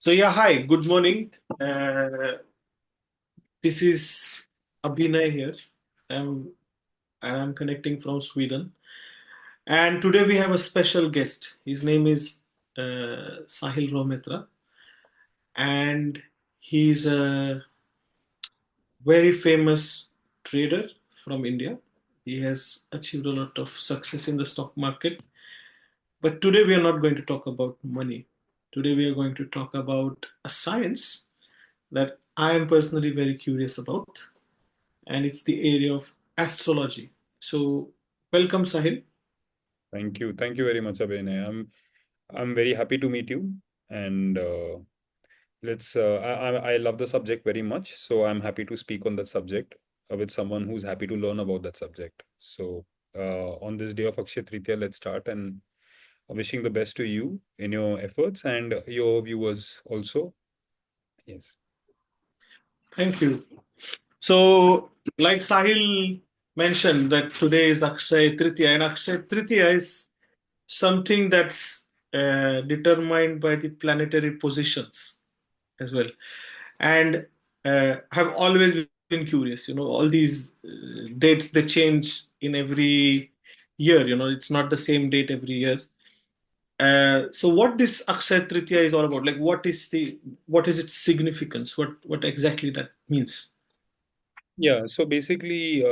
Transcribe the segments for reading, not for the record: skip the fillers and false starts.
Hi, good morning. Uh, this is Abhinay here. I'm, and I'm connecting from Sweden. And today we have a special guest. His name is Sahil Rometra, and he's a very famous trader from India. He has achieved a lot of success in the stock market. But today we are not going to talk about money. Today we are going to talk about a science that I am personally very curious about, and it's the area of astrology. So, welcome, Sahil. Thank you. Thank you very much, Abhinay. I'm very happy to meet you. And let's I love the subject very much. So I'm happy to speak on that subject with someone who's happy to learn about that subject. So on this day of Akshay Tritiya, let's start and wishing the best to you in your efforts and your viewers also. Yes. Thank you. So, like Sahil mentioned, that today is Akshay Tritiya, and Akshay Tritiya is something that's determined by the planetary positions as well. And have always been curious. All these dates they change in every year. It's not the same date every year. So what this Akshay Tritiya is all about? Like, what is its significance? What exactly that means? Yeah. So basically,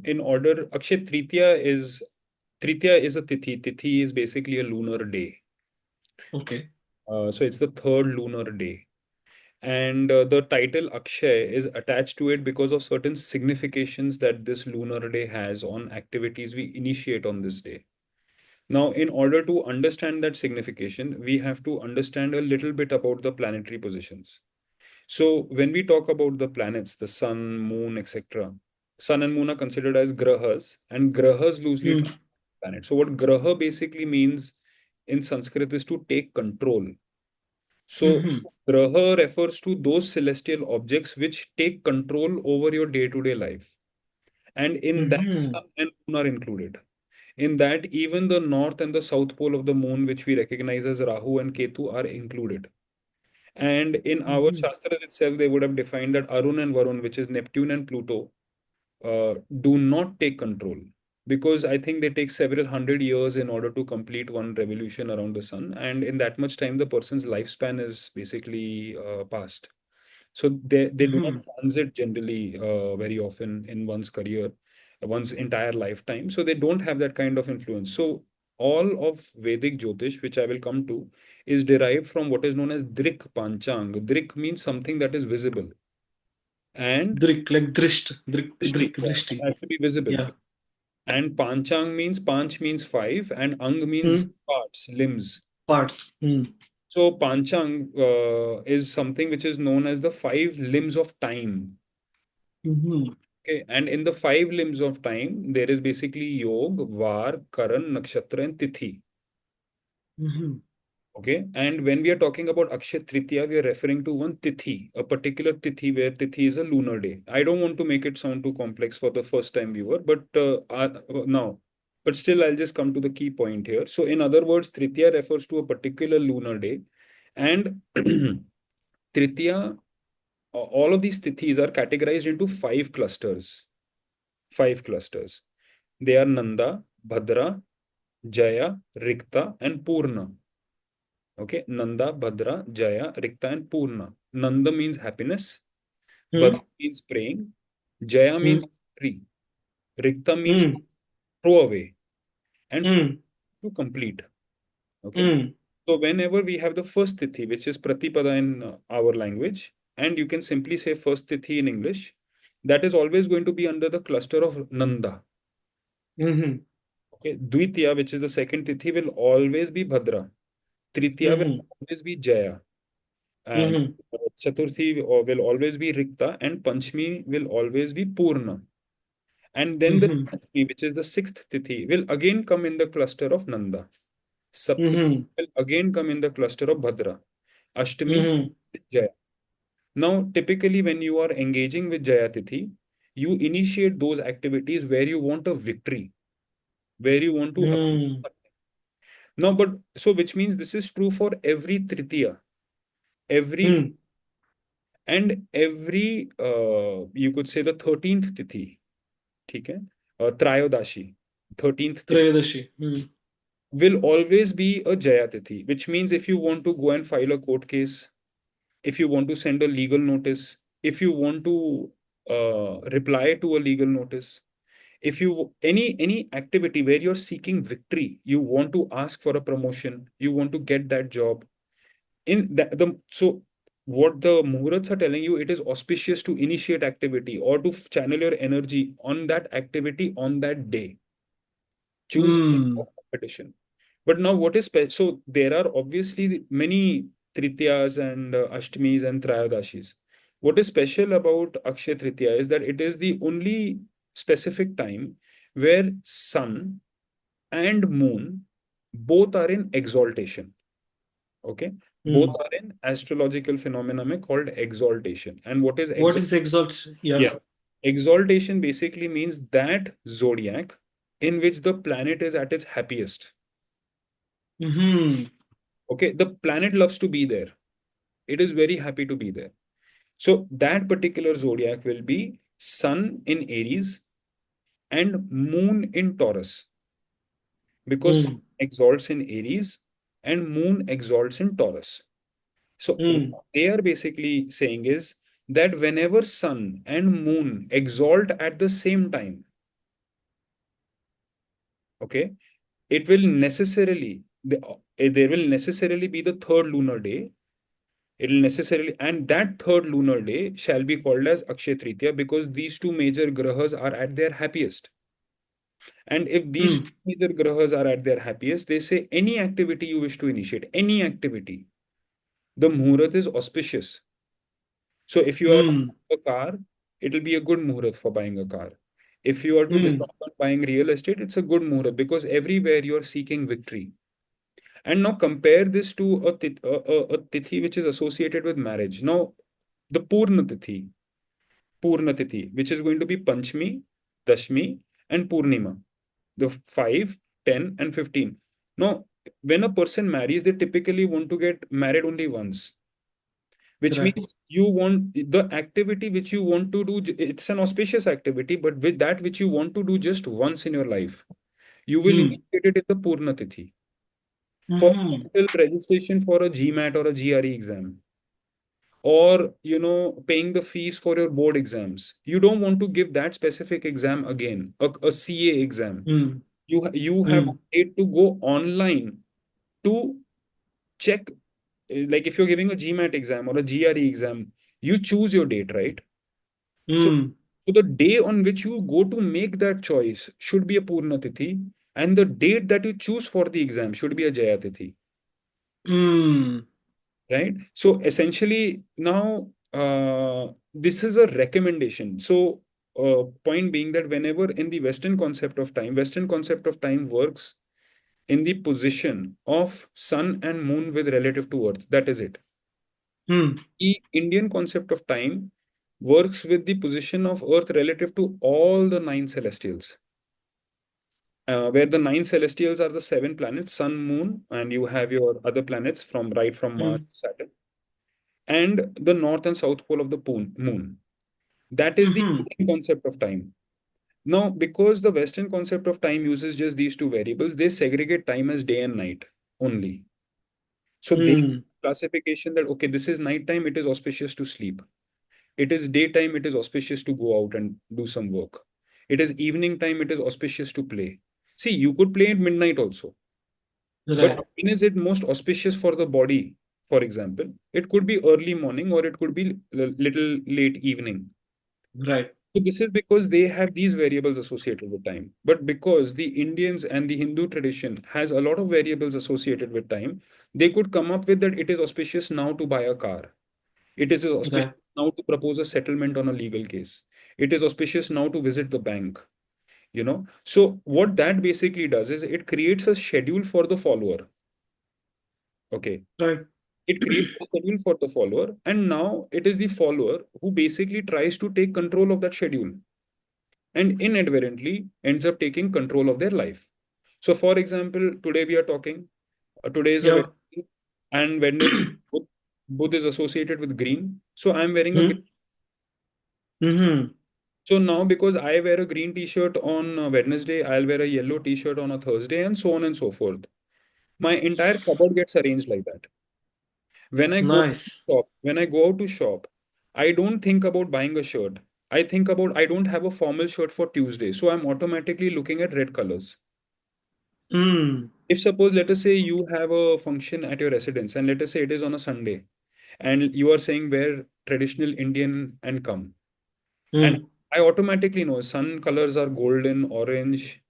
in order, Akshay Tritiya is a tithi. Tithi is basically a lunar day. Okay. So it's the third lunar day. And the title Akshay is attached to it because of certain significations that this lunar day has on activities we initiate on this day. Now, in order to understand that signification, we have to understand a little bit about the planetary positions. So, when we talk about the planets, the sun, moon, etc., sun and moon are considered as grahas, and grahas loosely Hmm. translate planet. So, what graha basically means in Sanskrit is to take control. So, Hmm. Graha refers to those celestial objects which take control over your day-to-day life. And in that, Hmm. sun and moon are included. In that, even the north and the south pole of the moon, which we recognize as Rahu and Ketu, are included. And in our Hmm. Shastras itself, they would have defined that Arun and Varun, which is Neptune and Pluto, do not take control because I think they take several hundred years in order to complete one revolution around the sun. And in that much time, the person's lifespan is basically past. So they do not Hmm. transit generally very often in one's career, one's entire lifetime. So they don't have that kind of influence. So all of Vedic Jyotish, which I will come to, is derived from what is known as Drik Panchang. Drik means something that is visible. And Drik, like drisht, drik, Drishti, drik, yeah, drishti. has to be visible. Yeah. And Panchang means Panch means five, and Ang means Hmm. parts, limbs. Parts. Hmm. So Panchang is something which is known as the five limbs of time. Hmm. Okay, and in the five limbs of time, there is basically Yog, Var, Karan, Nakshatra, and Tithi. Hmm. Okay, and when we are talking about Akshay Tritiya, we are referring to one Tithi, a particular Tithi where Tithi is a lunar day. I don't want to make it sound too complex for the first time viewer, but now, but still, I'll just come to the key point here. So, in other words, Tritiya refers to a particular lunar day, and Tritiya, all of these Tithis are categorized into five clusters. Five clusters. They are Nanda, Bhadra, Jaya, Rikta, and Purna. Okay, Nanda, Bhadra, Jaya, Rikta, and Purna. Nanda means happiness, Hmm. Bhadra means praying, Jaya Hmm. means victory, Rikta means Hmm. throw away, and Hmm. to complete. Okay, Hmm. so whenever we have the first tithi, which is Pratipada in our language, and you can simply say first tithi in English, that is always going to be under the cluster of Nanda. Hmm. Okay, Dvitiya, which is the second tithi, will always be Bhadra. Tritiya will Hmm. always be Jaya. And Hmm. Chaturthi will always be Rikta, and Panchmi will always be Purna. And then the Hmm. Shtami, which is the sixth Tithi, will again come in the cluster of Nanda. Saptami Hmm. will again come in the cluster of Bhadra. Ashtami, Hmm. Jaya. Now, typically, when you are engaging with Jaya Tithi, you initiate those activities where you want a victory, where you want to accomplish Hmm. something. Now, but so which means this is true for every Tritiya. every Hmm. and every you could say the 13th tithi, ठीक है, त्रायोदाशी, 13th tithi Trayadashi. Hmm. will always be a Jaya tithi, which means if you want to go and file a court case, if you want to send a legal notice, if you want to reply to a legal notice, if you any activity where you're seeking victory, you want to ask for a promotion, you want to get that job in that the so what the muhurats are telling you, it is auspicious to initiate activity or to channel your energy on that activity on that day. Choose Hmm. competition. But now, what is so there are obviously many Tritias and Ashtamis and Trayodashis. What is special about Akshay Tritiya is that it is the only specific time where sun and moon both are in exaltation. Okay, both Hmm. are in astrological phenomena mein called exaltation. And what is What exaltation? is exalt? Yeah. Yeah, exaltation basically means that zodiac in which the planet is at its happiest. Hmm. Okay, the planet loves to be there. It is very happy to be there. So that particular zodiac will be Sun in Aries and Moon in Taurus, because Sun Hmm. exalts in Aries and Moon exalts in Taurus. So what Hmm. they are basically saying is that whenever Sun and Moon exalt at the same time, okay, it will necessarily there will necessarily be the third lunar day. It'll necessarily, and that third lunar day shall be called as Akshay Tritiya, because these two major grahas are at their happiest. And if these Hmm. two major grahas are at their happiest, they say any activity you wish to initiate, any activity, the Muhurat is auspicious. So if you are Hmm. a car, it'll be a good Muhurat for buying a car. If you are to Hmm. decide on buying real estate, it's a good Muhurat because everywhere you are seeking victory. And now compare this to a tithi which is associated with marriage. Now, the Purna Tithi, which is going to be Panchami, Dashmi, and Purnima, the 5, 10, and 15. Now, when a person marries, they typically want to get married only once, which Right. means you want the activity which you want to do, it's an auspicious activity, but with that which you want to do just once in your life, you will Hmm. initiate it in the Purna Tithi. For Hmm. example, registration for a GMAT or a GRE exam, or paying the fees for your board exams, you don't want to give that specific exam again, a CA exam. Hmm. You have Hmm. a date to go online to check, like if you're giving a GMAT exam or a GRE exam, you choose your date, right? So, Hmm. so the day on which you go to make that choice should be a Purna Tithi, and the date that you choose for the exam should be a Jaya Tithi. Hmm. Right? So essentially, now this is a recommendation. So point being that whenever in the Western concept of time works in the position of sun and moon with relative to earth. That is it. Hmm. The Indian concept of time works with the position of earth relative to all the nine celestials. Where the nine celestials are the seven planets, sun, moon, and you have your other planets from Mars Hmm. to Saturn, and the north and south pole of the moon. That is the Hmm. Indian concept of time. Now, because the Western concept of time uses just these two variables, they segregate time as day and night only. So they Hmm. classification that okay, this is nighttime, it is auspicious to sleep. It is daytime, it is auspicious to go out and do some work. It is evening time, it is auspicious to play. See, you could play at midnight also, but Right. when is it most auspicious for the body? For example, it could be early morning or it could be little late evening. Right. So this is because they have these variables associated with time. But because the Indians and the Hindu tradition has a lot of variables associated with time, they could come up with that it is auspicious now to buy a car. It is auspicious Right. now to propose a settlement on a legal case. It is auspicious now to visit the bank. So what that basically does is it creates a schedule for the follower. Okay. Right. It creates a schedule for the follower, and now it is the follower who basically tries to take control of that schedule and inadvertently ends up taking control of their life. So, for example, today we are talking, today is a Yeah. Wednesday, and Wednesday, Budh is associated with green. So I'm wearing a green. Hmm. Mm-hmm. So now, because I wear a green t-shirt on Wednesday, I'll wear a yellow t-shirt on a Thursday, and so on and so forth. My entire cupboard gets arranged like that. Nice. When I go out to shop, I don't think about buying a shirt. I don't have a formal shirt for Tuesday, so I'm automatically looking at red colors. Mm. If suppose, let us say you have a function at your residence, and let us say it is on a Sunday, and you are saying wear traditional Indian and come. And Mm. I automatically know sun colors are golden, orange,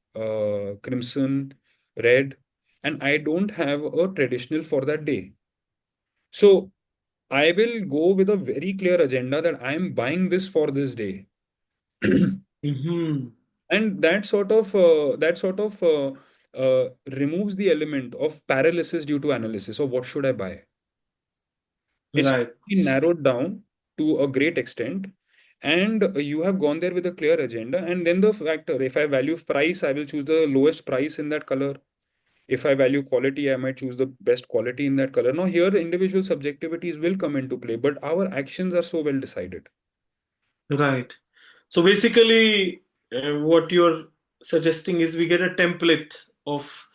crimson, red, and I don't have a traditional for that day. So I will go with a very clear agenda that I am buying this for this day. Mm-hmm. And that sort of removes the element of paralysis due to analysis of what should I buy. It's Right. been narrowed down to a great extent, and you have gone there with a clear agenda. And then the factor, if I value price, I will choose the lowest price in that color. If I value quality, I might choose the best quality in that color. Now, here individual subjectivities will come into play, but our actions are so well decided. Right. So basically, what you're suggesting is we get a template of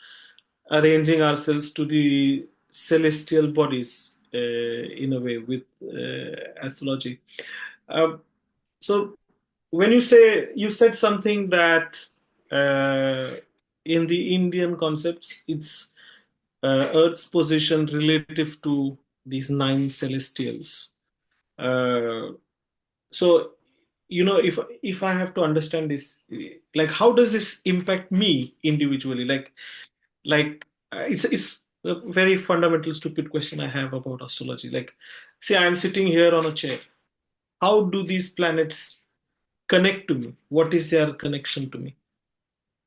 arranging ourselves to the celestial bodies in a way with astrology. Um, so when you said something that uh, in the Indian concepts, it's Earth's position relative to these nine celestials. Uh, so if I have to understand this, like how does this impact me individually? It's a very fundamental stupid question I have about astrology. Like, say I'm sitting here on a chair. How do these planets connect to me? What is their connection to me?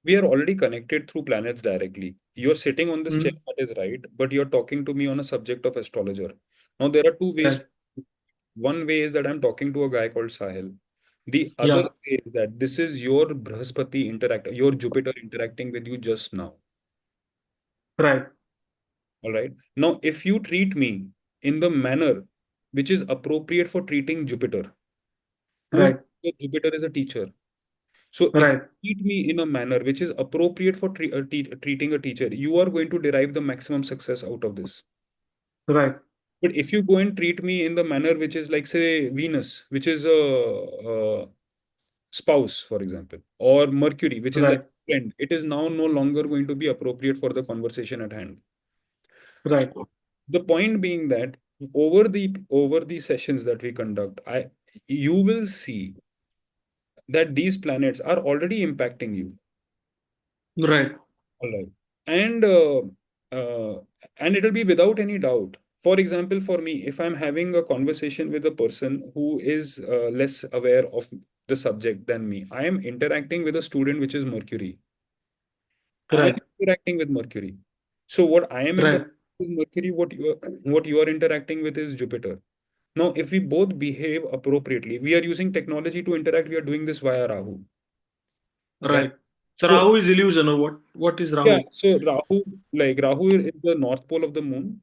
We are already connected through planets directly. You're sitting on this chair, Hmm. that is right, but you're talking to me on a subject of astrologer. Now, there are two ways. Right. One way is that I'm talking to a guy called Sahil. The other Yeah. way is that this is your your Jupiter interacting with you just now. Right. All right. Now, if you treat me in the manner which is appropriate for treating Jupiter, who's Right. Jupiter is a teacher. So if Right. you treat me in a manner which is appropriate for treating a teacher, you are going to derive the maximum success out of this. Right. But if you go and treat me in the manner which is like, say, Venus, which is a spouse, for example, or Mercury, which is like Right. friend, it is now no longer going to be appropriate for the conversation at hand. Right. So the point being that over the sessions that we conduct, I you will see that these planets are already impacting you. Right. All right. And uh, and it'll be without any doubt. For example, for me, if I'm having a conversation with a person who is less aware of the subject than me, I am interacting with a student which is Mercury. I am Right. interacting with Mercury. So what I am Right. interacting with Mercury, what you are interacting with is Jupiter. Now, if we both behave appropriately, we are using technology to interact. We are doing this via Rahu, right? Right. So So Rahu is illusion, or what? What is yeah, Rahu? so Rahu is the north pole of the moon,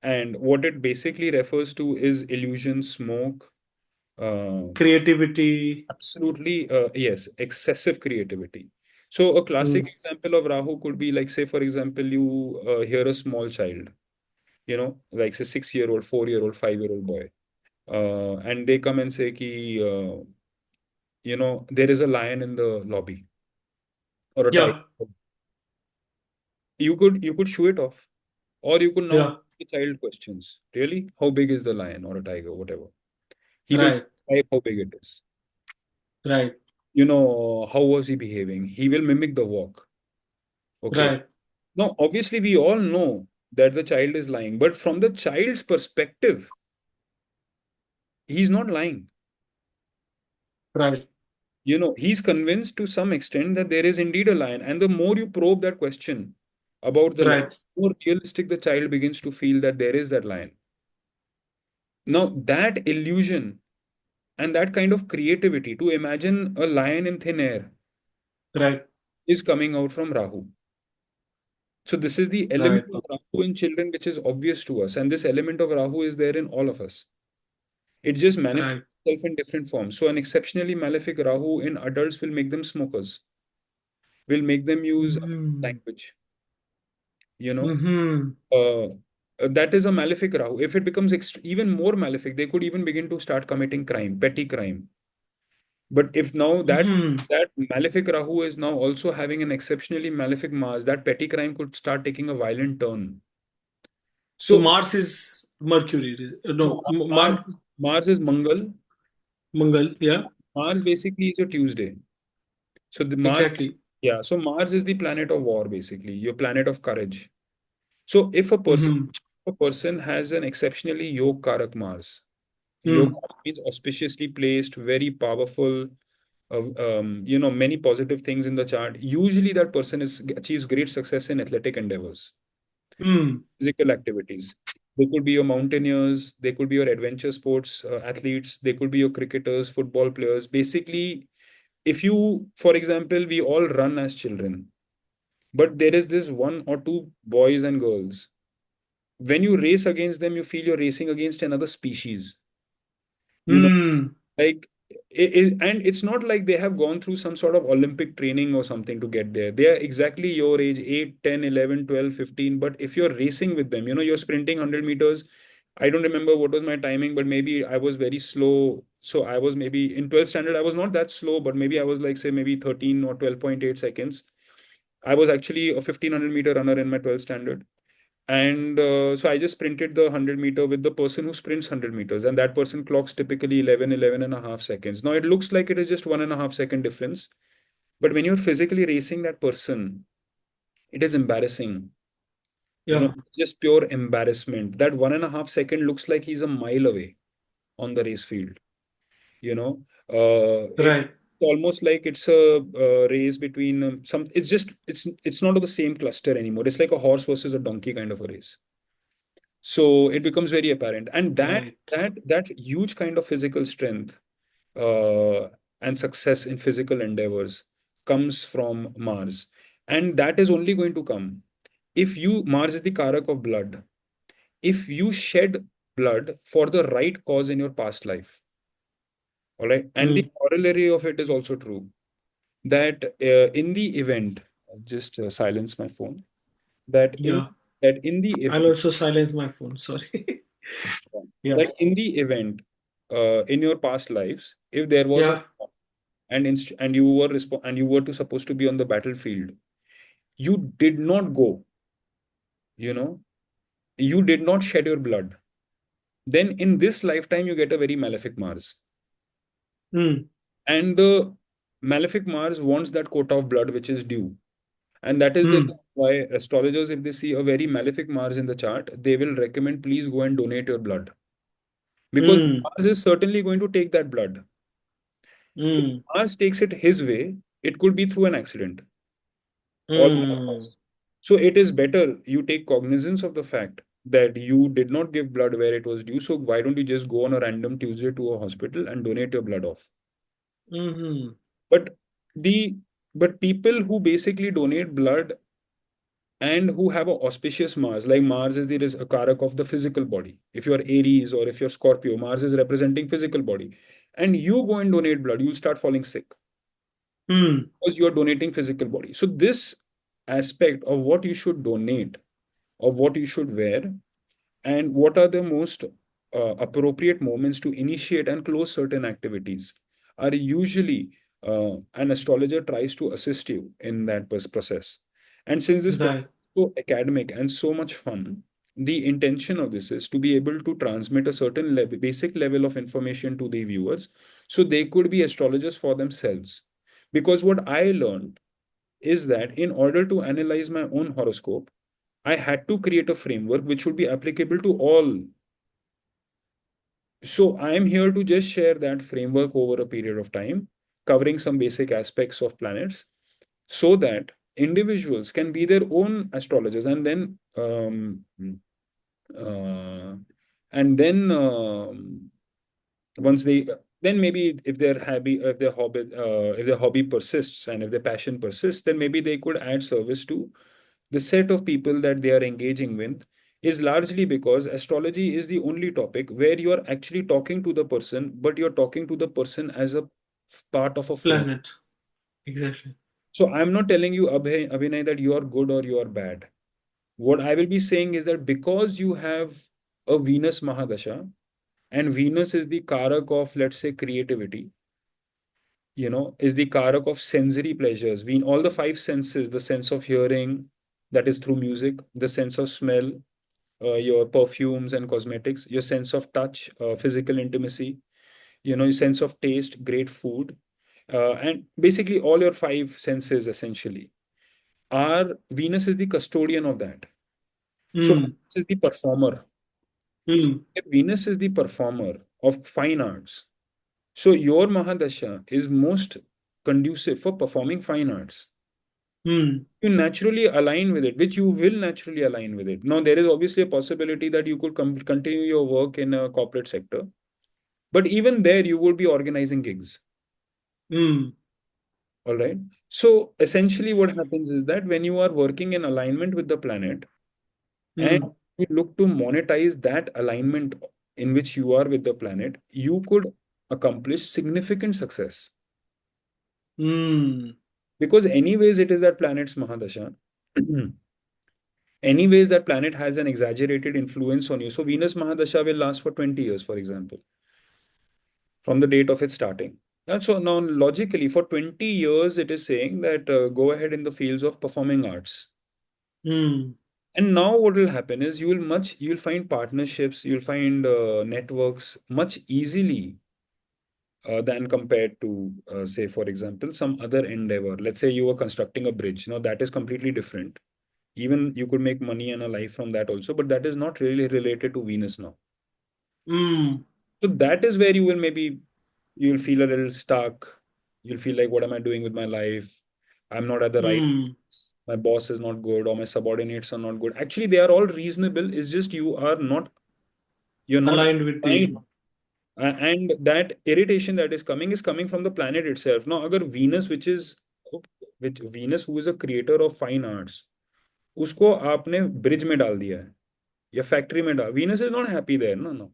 and what it basically refers to is illusion, smoke, uh, Creativity. absolutely, yes, excessive creativity. So a classic Mm. example of Rahu could be like, say, for example, you hear a small child, like say 6-year old, 4-year old, 5-year old boy, and they come and say ki, there is a lion in the lobby or a tiger. Yeah. You could shoo it off, or you could now Yeah. ask the child questions. Really, how big is the lion or a tiger, whatever? He will Right. describe how big it is. Right. How was he behaving? He will mimic the walk. Okay. Right. Now, obviously, we all know that the child is lying, but from the child's perspective, he's not lying. Right. He's convinced to some extent that there is indeed a lion. And the more you probe that question about the lion, Right. the more realistic the child begins to feel that there is that lion. Now, that illusion and that kind of creativity to imagine a lion in thin air Right. is coming out from Rahu. So this is the element Right. of Rahu in children, which is obvious to us, and this element of Rahu is there in all of us. It just manifests Right. itself in different forms. So an exceptionally malefic Rahu in adults will make them smokers, will make them use Mm-hmm. language, you know. Mm-hmm. Uh, that is a malefic Rahu. If it becomes even more malefic, they could even begin to start committing crime, petty crime. But if now Mm-hmm. that malefic Rahu is now also having an exceptionally malefic Mars, that petty crime could start taking a violent turn. So So Mars is Mercury. No, Mars, Mars, Mars is Mangal. Mangal. Yeah, Mars basically is your Tuesday. So the Mars, exactly. yeah. So Mars is the planet of war, basically, your planet of courage. So Mm-hmm. a person has an exceptionally Yog Karak Mars. Yog Mm. means auspiciously placed, very powerful, many positive things in the chart. Usually, that person achieves great success in athletic endeavors, Mm. physical activities. They could be your mountaineers, they could be your adventure sports athletes, they could be your cricketers, football players. Basically, if you, for example, we all run as children, but there is this one or two boys and girls. When you race against them, you feel you're racing against another species. You know, Mm. like and it's not like they have gone through some sort of Olympic training or something to get there. They are exactly your age, 8, 10, 11, 12, 15. But if you're racing with them, you're sprinting 100 meters. I don't remember what was my timing, but maybe I was very slow. So I was maybe in 12th standard, I was not that slow, but maybe I was like, say, maybe 13 or 12.8 seconds. I was actually a 1500-meter runner in my 12th standard. And so I just sprinted the 100-meter with the person who sprints 100 meters. And that person clocks typically 11 and a half seconds. Now it looks like it is just 1.5 second difference. But when you're physically racing that person, it is embarrassing. Yeah. Just pure embarrassment. That 1.5 second looks like he's a mile away on the race field. You know, it's Right. almost like it's a race between some. It's just it's not of the same cluster anymore. It's like a horse versus a donkey kind of a race. So it becomes very apparent, and Right. that huge kind of physical strength uh, and success in physical endeavors comes from Mars, and that is only going to come if you, Mars is the karak of blood, if you shed blood for the right cause in your past life. All right, and the Mm. corollary of it is also true that in the event, just silence my phone, that in Yeah. that in the I'll event also silence my phone. Sorry. Yeah. that in the event in your past lives, if there was a Yeah. and you were to supposed to be on the battlefield, you did not go, you know, you did not shed your blood, then in this lifetime you get a very malefic Mars. Mm. And the malefic Mars wants that quota of blood which is due. And that is the Mm. reason why astrologers, if they see a very malefic Mars in the chart, they will recommend please go and donate your blood. Because Mm. Mars is certainly going to take that blood. If Mm. Mars takes it his way, it could be through an accident or by Mm. force. So it is better you take cognizance of the fact that you did not give blood where it was due. So why don't you just go on a random Tuesday to a hospital and donate your blood off? Mm-hmm. But the but people who basically donate blood and who have a auspicious Mars, like Mars is the a karak of the physical body. If you're Aries or if you're Scorpio, Mars is representing physical body. And you go and donate blood, you'll start falling sick Mm. because you're donating physical body. So this aspect of what you should donate, of what you should wear, and what are the most appropriate moments to initiate and close certain activities are usually an astrologer tries to assist you in that process. And since this process Right. is so academic and so much fun, the intention of this is to be able to transmit a certain level, basic level of information to the viewers so they could be astrologers for themselves. Because what I learned is that in order to analyze my own horoscope, I had to create a framework which would be applicable to all. So I am here to just share that framework over a period of time, covering some basic aspects of planets, so that individuals can be their own astrologers, uh, and then once they then maybe if their hobby persists and if their passion persists, then maybe they could add service to the set of people that they are engaging with, is largely because astrology is the only topic where you are actually talking to the person, but you're talking to the person as a part of a frame. Planet. Exactly. So I'm not telling you, Abhinay, that you are good or you are bad. What I will be saying is that because you have a Venus Mahadasha, and Venus is the Karak of, let's say, creativity, is the Karak of sensory pleasures. We all the five senses, the sense of hearing, that is through music, the sense of smell, your perfumes and cosmetics, your sense of touch, physical intimacy, your sense of taste, great food, and basically all your five senses essentially. Our Venus is the custodian of that. So Mm. Venus is the performer. Mm. If Venus is the performer of fine arts, so your Mahadasha is most conducive for performing fine arts. Mm. You naturally align with it, which you will naturally align with it. Now, there is obviously a possibility that you could continue your work in a corporate sector, but even there, you will be organizing gigs. Mm. All right. So essentially, what happens is that when you are working in alignment with the planet and Mm. you look to monetize that alignment in which you are with the planet, you could accomplish significant success. Mm. Because, anyways, it is that planet's Mahadasha. Anyways, that planet has an exaggerated influence on you. So, Venus Mahadasha will last for 20 years, for example, from the date of its starting. And so now, logically, for 20 years, it is saying that go ahead in the fields of performing arts. Mm. And now, what will happen is you'll find partnerships, you'll find networks much easily than compared to, say, for example, some other endeavor. Let's say you were constructing a bridge. Now, that is completely different. Even you could make money and a life from that also, but that is not really related to Venus now. Mm. So that is where you'll feel a little stuck. You'll feel like, what am I doing with my life? I'm not at the right. Mm. My boss is not good, or my subordinates are not good. Actually, they are all reasonable. It's just you're not Aligned with aligned. the. And that irritation that is coming from the planet itself. Now, agar Venus, which Venus, who is a creator of fine arts, उसको आपने bridge में डाल दिया है या factory में डाल, Venus is not happy there. No, no.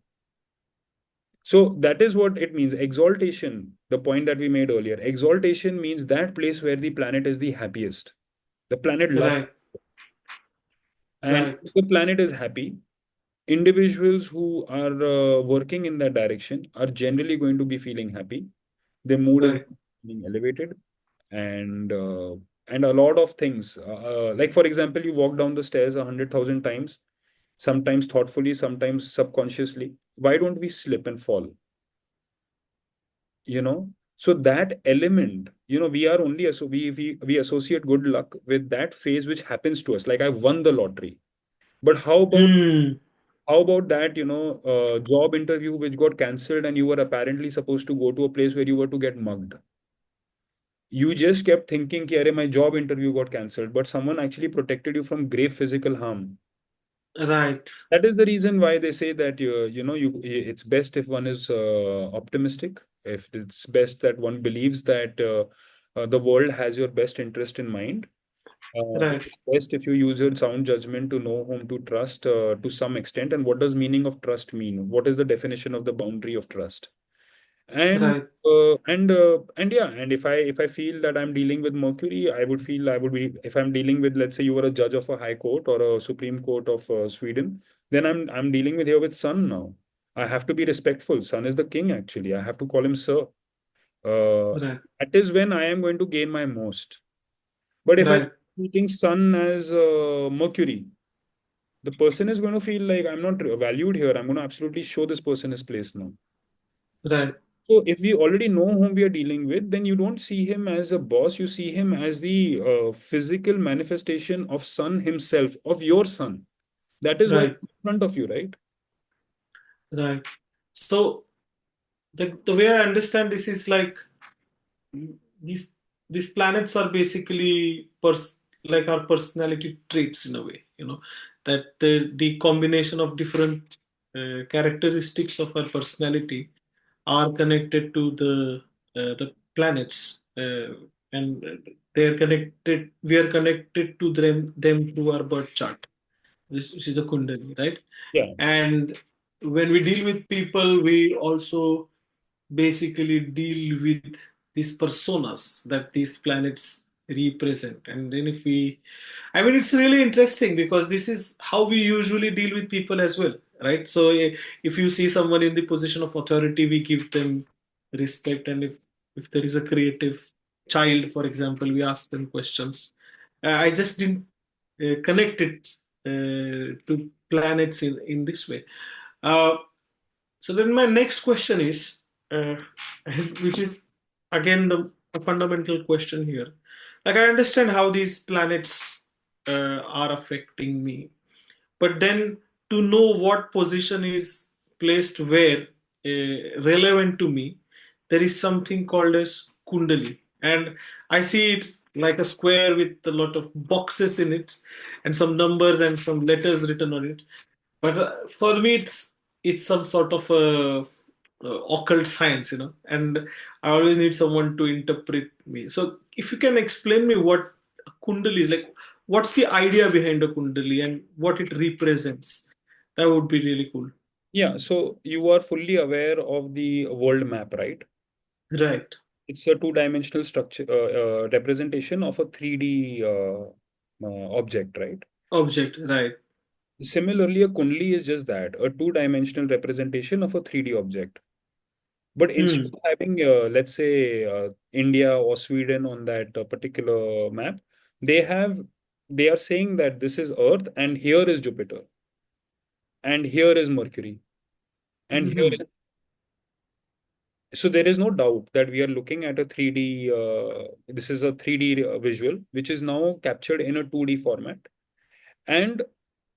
So that is what it means. Exaltation, the point that we made earlier. Exaltation means that place where the planet is the happiest. The planet loves, Right. and if Right. the planet is happy, individuals who are working in that direction are generally going to be feeling happy. Their mood is Right. being elevated, and a lot of things. Like for example, you walk down the stairs 100,000 times, sometimes thoughtfully, sometimes subconsciously. Why don't we slip and fall? you know so that element, we are only we associate good luck with that phase which happens to us, like I won the lottery. But Mm. how about that, job interview which got cancelled, and you were apparently supposed to go to a place where you were to get mugged. You just kept thinking कि, my job interview got cancelled, but someone actually protected you from grave physical harm. Right. That is the reason why they say that it's best if one is optimistic. If it's best that one believes that the world has your best interest in mind. It Right. is best if you use your sound judgment to know whom to trust to some extent. And what does meaning of trust mean? What is the definition of the boundary of trust? And Right. yeah, and if I feel that I'm dealing with Mercury, I would be, if I'm dealing with, let's say you were a judge of a high court or a Supreme Court of Sweden, then I'm dealing with here with Sun now. I have to be respectful. Sun is the king, actually. I have to call him sir. Right. That is when I am going to gain my most. But if I Right. treating Sun as Mercury, the person is going to feel like I'm not valued here. I'm going to absolutely show this person his place now. Right. So if we already know whom we are dealing with, then you don't see him as a boss. You see him as the physical manifestation of Sun himself, of your Sun. That is why Right. in front of you, right? Right. So the way I understand this is like these these planets are basically like our personality traits in a way, that the combination of different characteristics of our personality are connected to the planets. and they're connected. We are connected to them through our birth chart. This is the Kundali, right? Yeah. And when we deal with people, we also basically deal with these personas that these planets represent. And then if we, I mean, it's really interesting because this is how we usually deal with people as well, right? So if you see someone in the position of authority, we give them respect. And if there is a creative child, for example, we ask them questions. I just didn't connect it to planets in this way. Uh, so then my next question is, uh, which is again the a fundamental question here. Like I understand how these planets are affecting me, but then to know what position is placed where relevant to me, there is something called as Kundali, and I see it like a square with a lot of boxes in it, and some numbers and some letters written on it. But for me, it's some sort of a occult science, and I always need someone to interpret me. So if you can explain me what a Kundali is like, what's the idea behind a Kundali and what it represents, that would be really cool. Yeah. So you are fully aware of the world map, right? Right. It's a two-dimensional structure representation of a 3D object, right? Object. Right. Similarly, a Kundli is just that, a two-dimensional representation of a 3D object. But instead Hmm. of having, let's say, India or Sweden on that particular map, they have, they are saying that this is Earth and here is Jupiter and here is Mercury and here Hmm. is. So there is no doubt that we are looking at a 3D, this is a 3D visual, which is now captured in a 2D format. And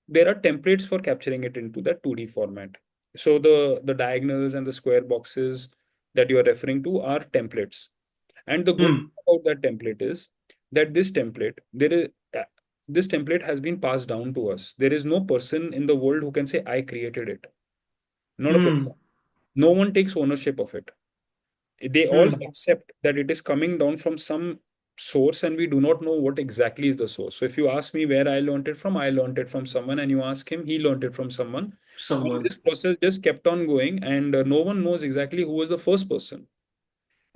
there are templates for capturing it into that 2D format. So the diagonals and the square boxes that you are referring to are templates. And the good Hmm. thing about that template is that this template has been passed down to us. There is no person in the world who can say, I created it. Not a person. Hmm. No one takes ownership of it. They all Hmm. accept that it is coming down from some source and we do not know what exactly is the source. So if you ask me where I learned it from, I learned it from someone, and you ask him, he learned it from someone. And Someone. this process just kept on going, and no one knows exactly who was the first person.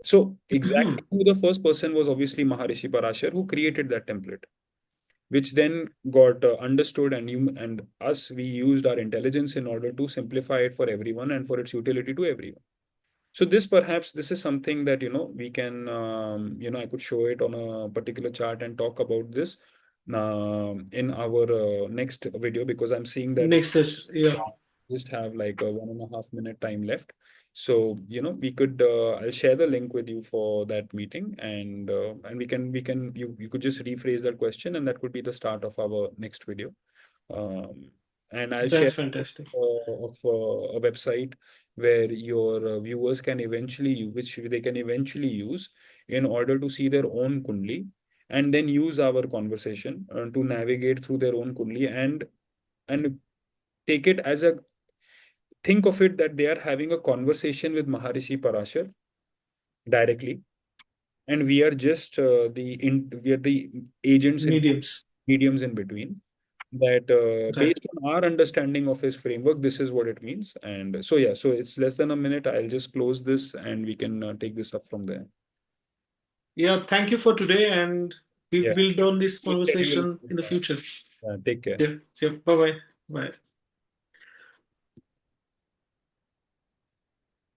So Hmm. exactly who the first person was, obviously Maharishi Parashar, who created that template, which then got understood, and you and us, we used our intelligence in order to simplify it for everyone and for its utility to everyone. So this, perhaps this is something that we can, I could show it on a particular chart and talk about this in our next video, because I'm seeing that Next session. Yeah. just have like a 1.5 minute time left. So we could, I'll share the link with you for that meeting, and we can you could just rephrase that question, and that could be the start of our next video. Um, and I'll share That's fantastic. of a website where your viewers can eventually, which they can eventually use in order to see their own Kundli, and then use our conversation to navigate through their own Kundli, and take it as a, think of it that they are having a conversation with Maharishi Parashar directly, and we are just we are the agents in, Mediums. mediums in between, that Right. based on our understanding of his framework, this is what it means. And so, yeah, so it's less than a minute. I'll just close this and we can take this up from there. Yeah. Thank you for today, and we Yeah. build on this We'll schedule. conversation in the future. Take care. Yeah. Yeah. Bye bye. Bye.